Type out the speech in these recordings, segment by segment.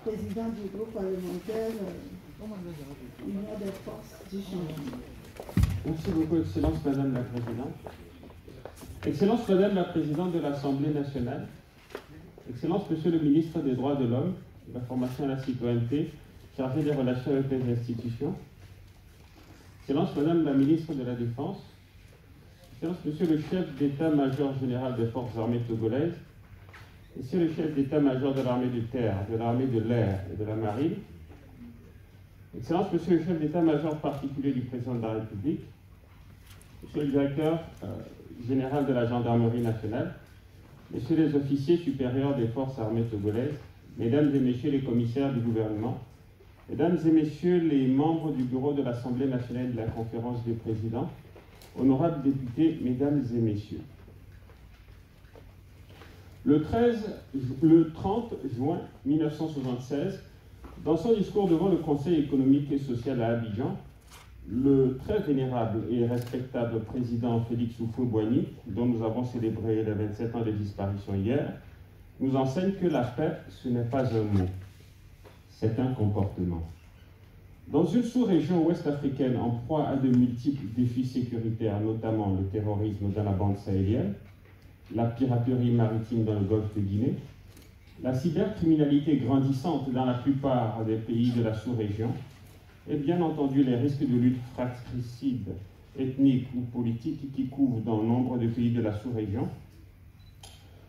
président du groupe parlementaire Union des forces du changement. Merci beaucoup, Excellence Madame la Présidente. Excellence Madame la Présidente de l'Assemblée nationale, Excellence Monsieur le Ministre des Droits de l'Homme, de la Formation à la Citoyenneté, chargé des relations avec les institutions, Excellence Madame la Ministre de la Défense, Excellence Monsieur le Chef d'État-major général des Forces armées togolaises, Monsieur le Chef d'État-major de l'armée de terre, de l'armée de l'air et de la marine, Excellence Monsieur le Chef d'État-major particulier du Président de la République, Monsieur le Directeur général de la Gendarmerie nationale, Messieurs les officiers supérieurs des Forces armées togolaises, Mesdames et Messieurs les commissaires du gouvernement, Mesdames et Messieurs les membres du bureau de l'Assemblée nationale de la Conférence des présidents, honorables députés, Mesdames et Messieurs. Le 30 juin 1976, dans son discours devant le Conseil économique et social à Abidjan, le très vénérable et respectable président Félix Houphouët-Boigny, dont nous avons célébré les 27 ans de disparition hier, nous enseigne que la paix, ce n'est pas un mot, c'est un comportement. Dans une sous-région ouest-africaine en proie à de multiples défis sécuritaires, notamment le terrorisme dans la bande sahélienne, la piraterie maritime dans le golfe de Guinée, la cybercriminalité grandissante dans la plupart des pays de la sous-région, et bien entendu les risques de lutte fratricide, ethnique ou politique qui couvrent dans nombre de pays de la sous-région,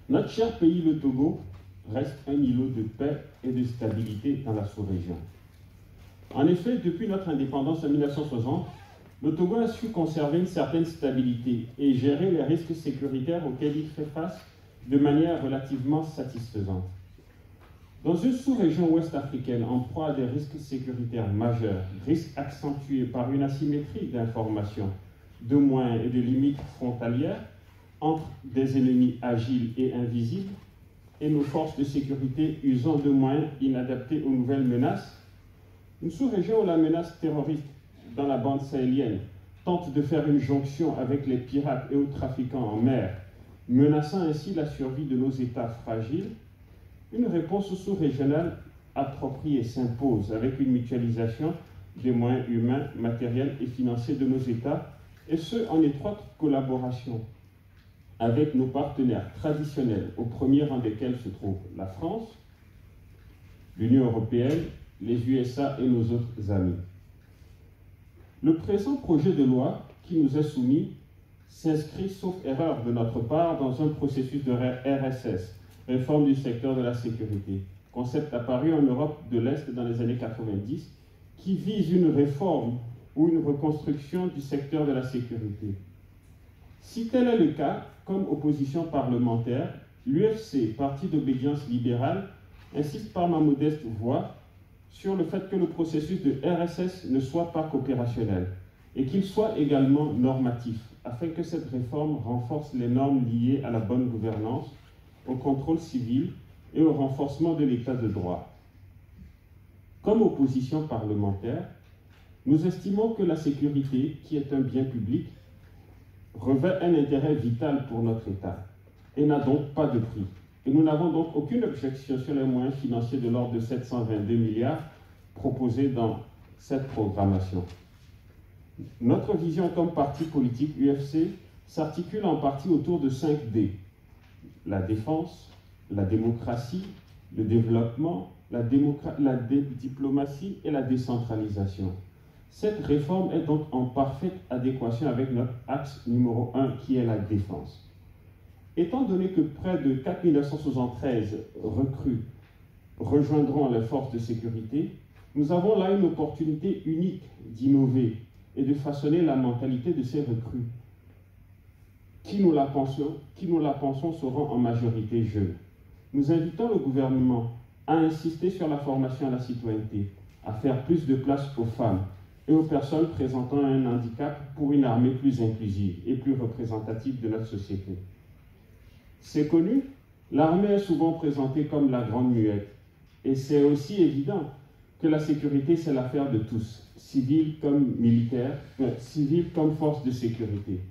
notre cher pays, le Togo, reste un îlot de paix et de stabilité dans la sous-région. En effet, depuis notre indépendance en 1960, le Togo a su conserver une certaine stabilité et gérer les risques sécuritaires auxquels il fait face de manière relativement satisfaisante. Dans une sous-région ouest-africaine en proie à des risques sécuritaires majeurs, risques accentués par une asymétrie d'informations, de moyens et de limites frontalières entre des ennemis agiles et invisibles et nos forces de sécurité usant de moyens inadaptés aux nouvelles menaces, une sous-région où la menace terroriste dans la bande sahélienne tente de faire une jonction avec les pirates et aux trafiquants en mer, menaçant ainsi la survie de nos États fragiles, une réponse sous-régionale appropriée s'impose avec une mutualisation des moyens humains, matériels et financiers de nos États, et ce, en étroite collaboration avec nos partenaires traditionnels, au premier rang desquels se trouvent la France, l'Union européenne, les USA et nos autres amis. Le présent projet de loi qui nous est soumis s'inscrit, sauf erreur de notre part, dans un processus de RSS, réforme du secteur de la sécurité, concept apparu en Europe de l'Est dans les années 90, qui vise une réforme ou une reconstruction du secteur de la sécurité. Si tel est le cas, comme opposition parlementaire, l'UFC, Parti d'obédience libérale, insiste par ma modeste voix sur le fait que le processus de RSS ne soit pas coopérationnel et qu'il soit également normatif, afin que cette réforme renforce les normes liées à la bonne gouvernance, au contrôle civil et au renforcement de l'état de droit. Comme opposition parlementaire, nous estimons que la sécurité, qui est un bien public, revêt un intérêt vital pour notre État et n'a donc pas de prix. Et nous n'avons donc aucune objection sur les moyens financiers de l'ordre de 722 milliards proposés dans cette programmation. Notre vision comme parti politique UFC s'articule en partie autour de 5 D. La défense, la démocratie, le développement, la diplomatie et la décentralisation. Cette réforme est donc en parfaite adéquation avec notre axe numéro 1 qui est la défense. Étant donné que près de 4 973 recrues rejoindront les forces de sécurité, nous avons là une opportunité unique d'innover et de façonner la mentalité de ces recrues, qui nous la pensons seront en majorité jeunes. Nous invitons le gouvernement à insister sur la formation à la citoyenneté, à faire plus de place aux femmes et aux personnes présentant un handicap pour une armée plus inclusive et plus représentative de notre société. C'est connu, l'armée est souvent présentée comme la grande muette. Et c'est aussi évident que la sécurité, c'est l'affaire de tous, civils comme militaires, civils comme force de sécurité.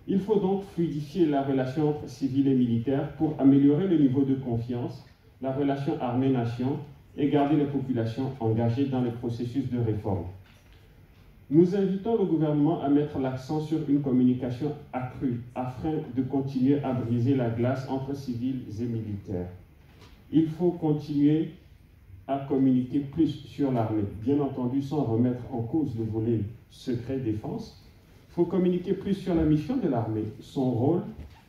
Il faut donc fluidifier la relation entre civils et militaires pour améliorer le niveau de confiance, la relation armée-nation et garder les populations engagées dans les processus de réforme. Nous invitons le gouvernement à mettre l'accent sur une communication accrue afin de continuer à briser la glace entre civils et militaires. Il faut continuer à communiquer plus sur l'armée, bien entendu sans remettre en cause le volet secret défense. Il faut communiquer plus sur la mission de l'armée, son rôle,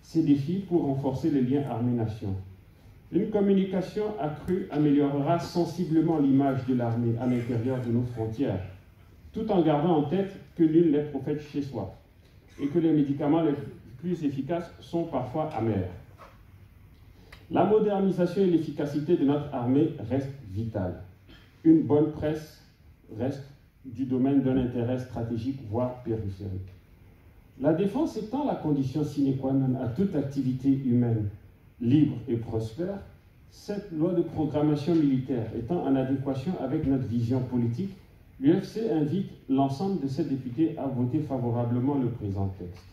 ses défis pour renforcer les liens armée-nation. Une communication accrue améliorera sensiblement l'image de l'armée à l'intérieur de nos frontières, tout en gardant en tête que nul n'est prophète chez soi et que les médicaments les plus efficaces sont parfois amers. La modernisation et l'efficacité de notre armée restent vitales. Une bonne presse reste du domaine d'un intérêt stratégique, voire périphérique. La défense étant la condition sine qua non à toute activité humaine libre et prospère, cette loi de programmation militaire étant en adéquation avec notre vision politique, l'UFC invite l'ensemble de ses députés à voter favorablement le présent texte.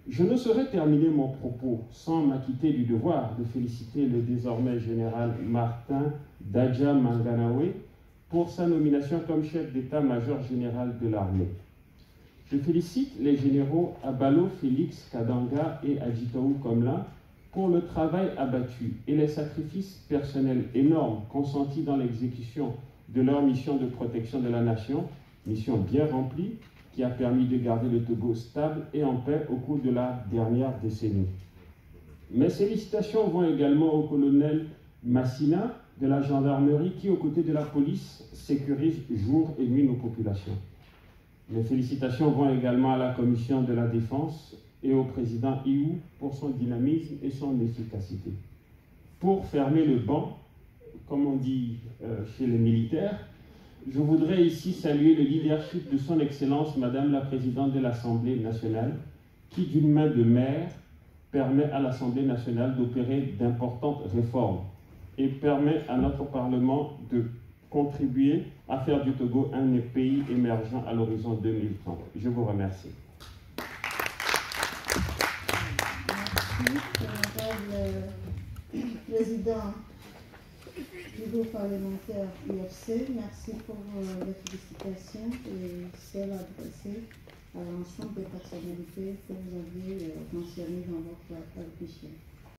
Je ne saurais terminer mon propos sans m'acquitter du devoir de féliciter le désormais général Martin Dadja Manganawe pour sa nomination comme chef d'état-major général de l'armée. Je félicite les généraux Abalo Félix Kadanga et Adjitaou Komla pour le travail abattu et les sacrifices personnels énormes consentis dans l'exécution de leur mission de protection de la nation, mission bien remplie, qui a permis de garder le Togo stable et en paix au cours de la dernière décennie. Mes félicitations vont également au colonel Massina de la gendarmerie qui, aux côtés de la police, sécurise jour et nuit nos populations. Mes félicitations vont également à la commission de la défense et au président Iou pour son dynamisme et son efficacité. Pour fermer le banc, comme on dit chez les militaires, je voudrais ici saluer le leadership de son Excellence, Madame la Présidente de l'Assemblée nationale, qui, d'une main de maire, permet à l'Assemblée nationale d'opérer d'importantes réformes et permet à notre Parlement de contribuer à faire du Togo un pays émergent à l'horizon 2030. Je vous remercie. Merci, président du groupe parlementaire UFC. Merci pour les félicitations et celles adressées à l'ensemble des personnalités que vous avez mentionnées dans votre allocution.